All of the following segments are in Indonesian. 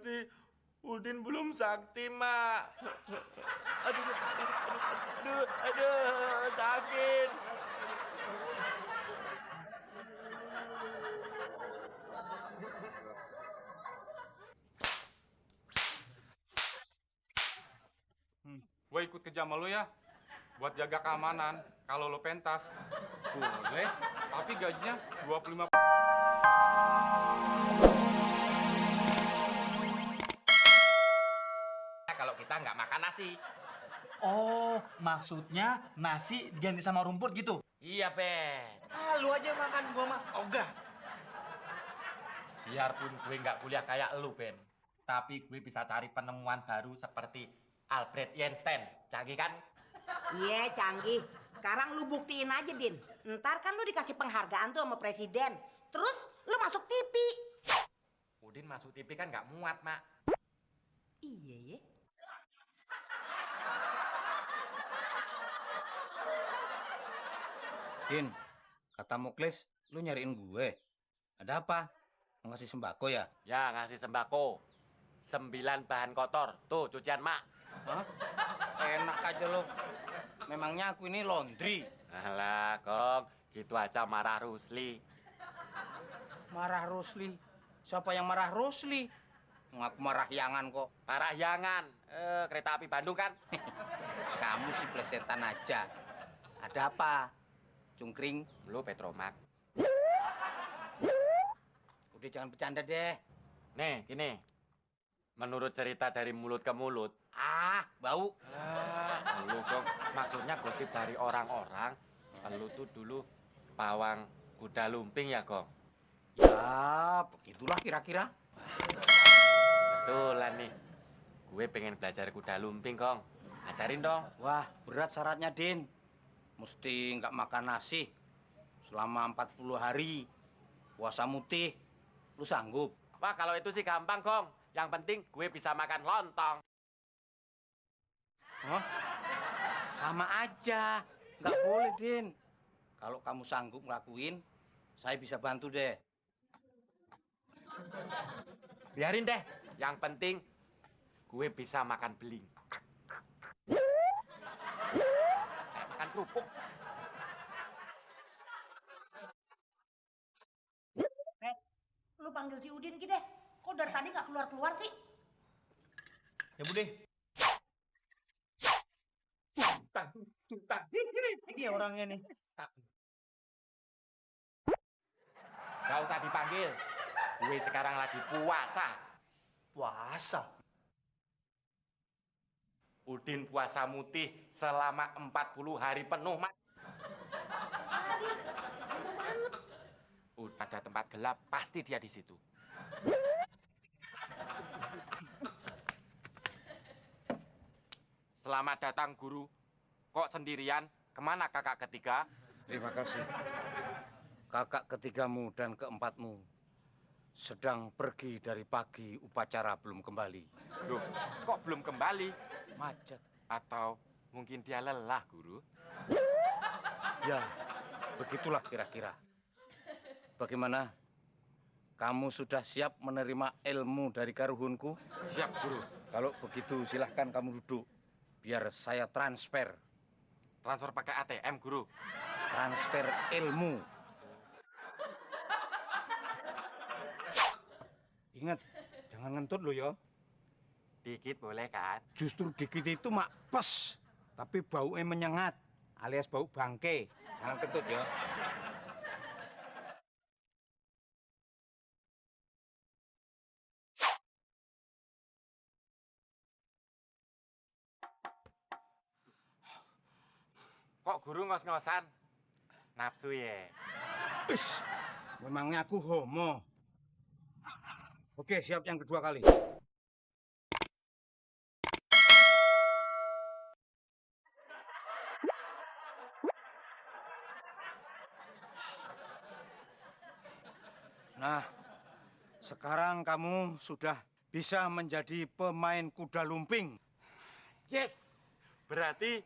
berarti Udin belum sakti, Mak. Aduh, sakit. Gue ikut kerja sama lu ya, buat jaga keamanan. Kalau lo pentas, boleh. Tapi gajinya 25. Kalau kita nggak makan nasi. Oh, maksudnya nasi diganti sama rumput gitu? Iya, Ben. Lu aja makan, gua mah ogah. Biarpun gue nggak kuliah kayak lu, Ben. Tapi gue bisa cari penemuan baru seperti Albert Einstein. Canggih kan? Iya, canggih. Sekarang lu buktiin aja, Din. Ntar kan lu dikasih penghargaan tuh sama presiden. Terus lu masuk TV. Udin masuk TV kan nggak muat, Mak. Iya, ya. Din, kata Muklis, lu nyariin gue. Ada apa? Mau ngasih sembako ya? Ya, ngasih sembako. 9 bahan kotor. Tuh, cucian Mak. Hah? Enak aja lo. Memangnya aku ini laundry. Alah, Kong. Gitu aja marah Rusli. Marah Rusli. Siapa yang marah Rusli? Ngaku marah Yangan kok. Parahyangan. Kereta api Bandung kan? Kamu sih plesetan aja. Ada apa? Cungkring. Lu Petromak. Udah jangan bercanda deh. Nih, gini. Menurut cerita dari mulut ke mulut. Ah, bau. Lu, Kong. Maksudnya gosip dari orang-orang. Lu tuh dulu pawang kuda lumping ya, Kong? Ya, begitulah kira-kira. Betulan nih. Gue pengen belajar kuda lumping, Kong. Ajarin dong. Wah, berat syaratnya, Din. Mesti nggak makan nasi selama 40 hari. Puasa mutih. Lu sanggup? Wah, kalau itu sih gampang, Kong. Yang penting gue bisa makan lontong. Hah? Sama aja. Nggak boleh, Din. Kalau kamu sanggup ngelakuin, saya bisa bantu deh. Biarin deh. Yang penting gue bisa makan beling. Kayak makan kerupuk. Lu panggil si Udin gitu deh. Kok dari tadi nggak keluar-keluar sih? Ya, Bude. Tuntang. Ini orangnya nih. Gak usah dipanggil. Gue sekarang lagi puasa. Puasa. Udin puasa mutih selama 40 hari penuh, Mak. Udah ada tempat gelap, pasti dia di situ. Selamat datang, Guru. Kok sendirian? Kemana kakak ketiga? Terima kasih. Kakak ketigamu dan keempatmu sedang pergi dari pagi, upacara belum kembali. Loh, kok belum kembali? Macet. Atau mungkin dia lelah, Guru? Ya, begitulah kira-kira. Bagaimana? Kamu sudah siap menerima ilmu dari karuhunku? Siap, Guru. Kalau begitu silahkan kamu duduk. Biar saya transfer. Transfer pakai ATM, Guru. Transfer ilmu. Ingat, jangan ngentut lo ya. Dikit boleh kan? Justru dikit itu mak pes. Tapi baunya menyengat. Alias bau bangke. Jangan kentut ya. Kok Guru ngos-ngosan? Nafsu ya? Ish, memangnya aku homo. Oke, siap yang kedua kali. Nah, sekarang kamu sudah bisa menjadi pemain kuda lumping. Yes! Berarti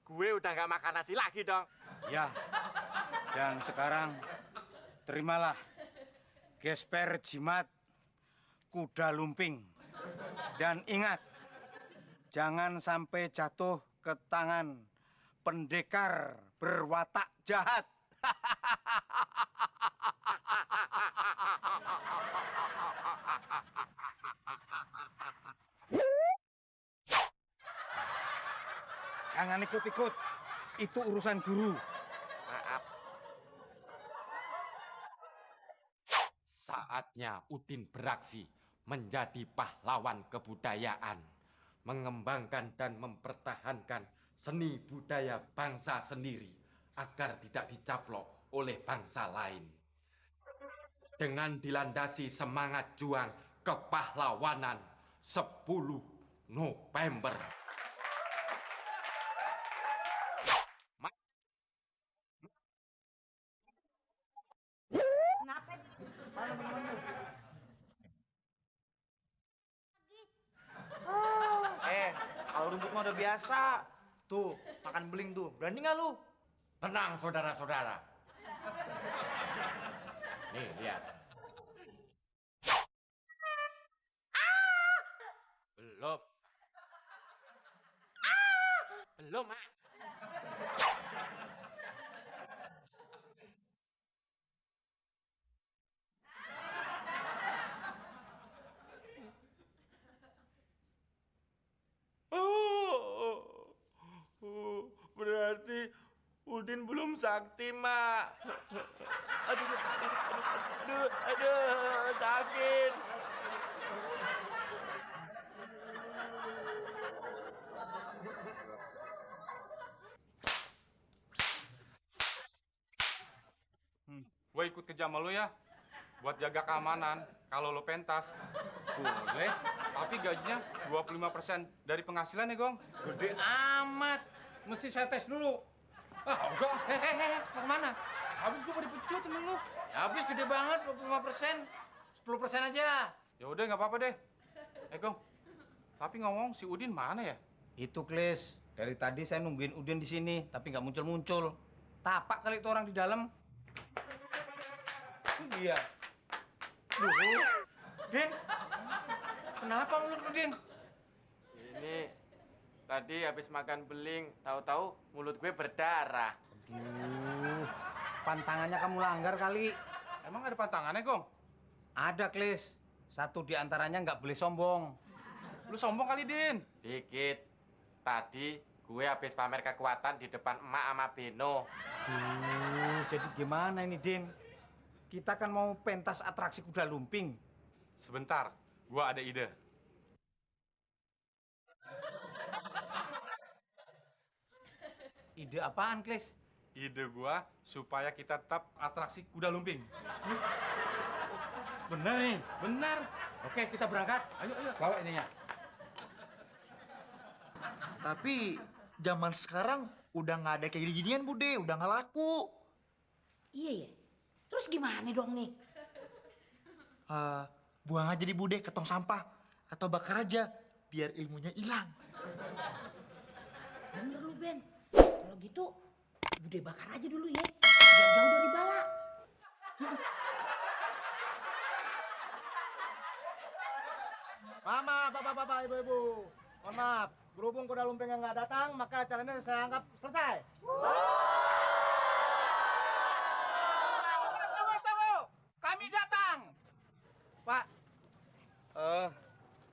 gue udah nggak makan nasi lagi dong. Ya, dan sekarang terimalah gesper jimat kuda lumping. Dan ingat, jangan sampai jatuh ke tangan pendekar berwatak jahat. Jangan ikut-ikut, itu urusan guru. Maaf. Saatnya Udin beraksi menjadi pahlawan kebudayaan, mengembangkan dan mempertahankan seni budaya bangsa sendiri agar tidak dicaplok oleh bangsa lain. Dengan dilandasi semangat juang kepahlawanan 10 November. Kenapa? Kalau rumput mah udah biasa. Tuh, makan beling tuh. Berani nggak lu? Tenang, saudara-saudara. Nih, lihat. Belum. Belum, Mak. Berarti Udin belum sakti, Mak. Aduh, sakit. Gue ikut kerja sama lu ya, buat jaga keamanan. Kalau lo pentas, Boleh, tapi gajinya 25% dari penghasilan ya, Gong. gede amat. Mesti saya tes dulu. Ah, enggak. Hehehe, mau kemana? Habis gue mau dipecut temen lu. Ya, habis gede banget, 25%. 10% aja. Ya udah, nggak apa-apa deh. Gong, tapi ngomong si Udin mana ya? Itu, Klis. Dari tadi saya nungguin Udin di sini, tapi nggak muncul-muncul. Tapak kali itu orang di dalam. Itu dia. Duh, Din. Kenapa mulut lu, Din? Ini tadi habis makan beling, tahu-tahu mulut gue berdarah. Duh, pantangannya kamu langgar kali. Emang ada pantangannya, Gong? Ada, Klis. Satu di antaranya nggak boleh sombong. Lu sombong kali, Din. Dikit. Tadi gue habis pamer kekuatan di depan emak sama Beno. Duh, jadi gimana ini, Din? Kita kan mau pentas atraksi kuda lumping. Sebentar, gua ada ide. Ide apaan, Klis? Ide gua supaya kita tetap atraksi kuda lumping. Bener nih. Benar. Oke, kita berangkat. Ayo, ayo. Bawa ininya. Tapi zaman sekarang udah nggak ada kayak gini-ginian, Bude. Udah nggak laku. Iya ya. Terus gimana dong nih? Buang aja di Bude ke tong sampah. Atau bakar aja, biar ilmunya hilang. Bener lu, Ben. Kalau gitu, Bude bakar aja dulu ya. Biar jauh dari bala. Mama, bapak-bapak, ibu-ibu. Mohon maaf, berhubung kuda lumping yang nggak datang, maka acaranya saya anggap selesai. Tunggu. Kami datang. Pak,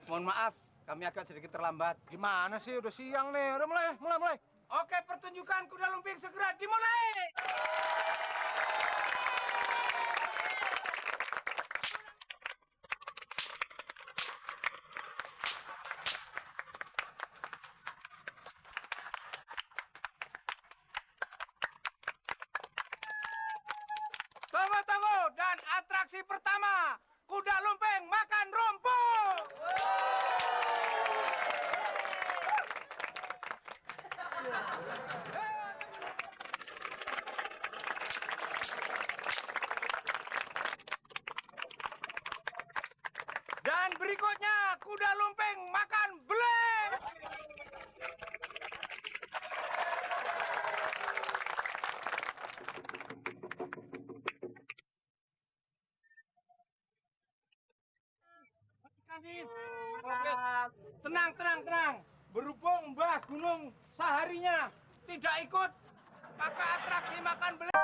mohon maaf, kami agak sedikit terlambat. Gimana sih, udah siang nih. Udah mulai. Oke, pertunjukan kuda lumping segera dimulai. Tunggu. Dan atraksi pertama, kuda lumping makan rumput. Dan berikutnya, kuda lumping makan beleng. Din. Tenang, tenang, tenang. Berhubung Mbah Gunung seharinya tidak ikut, maka atraksi makan belah